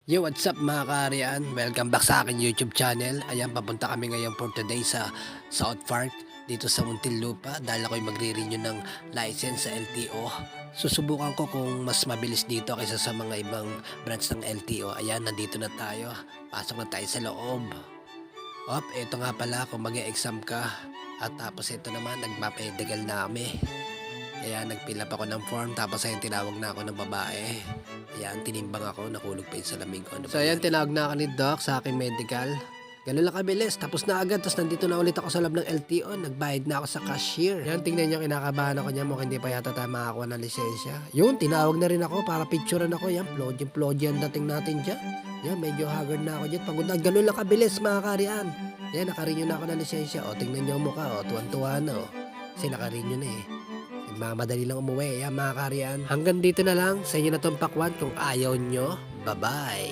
Yo, what's up mga kaarian? Welcome back sa aking YouTube channel. Ayan, papunta kami ngayon for today sa South Park dito sa Muntinlupa dahil ako'y magre-renew ng license sa LTO. Susubukan ko kung mas mabilis dito kaysa sa mga ibang branch ng LTO. Ayan, nandito na tayo. Pasok na tayo sa loob. Ito nga pala kung mag-e-exam ka. At tapos ito naman, nagmapedigal na kami. Ayan, nag-fill up ako ng form tapos ayun tinawag na ako ng babae. Ayan, tinimbang ako, nakulog pa yung salamin ko. So ayan, tinawag na ako ni Doc sa aking medical. Ganun lang kabilis, tapos na agad, tapos nandito na ulit ako sa loob ng LTO, nagbayad na ako sa cashier. Yan, tingnan nyo, kinakabahan ako niya, mukhang hindi pa yata tayo makakuha ng lisensya. Yun, tinawag na rin ako para picturean ako, yan, plodyan ang dating natin dyan. Yan, medyo haggard na ako dyan, pagod na, ganun lang kabilis mga karian. Yan, nakarenew na ako ng lisensya, tingnan nyo ang mukha, tuwan-tuwa na, kasi nakarenew na eh. Nagmamadali lang umuwi. Yan mga karian. Hanggang dito na lang. Sa inyo na tong pakwan. Kung ayaw nyo, bye-bye.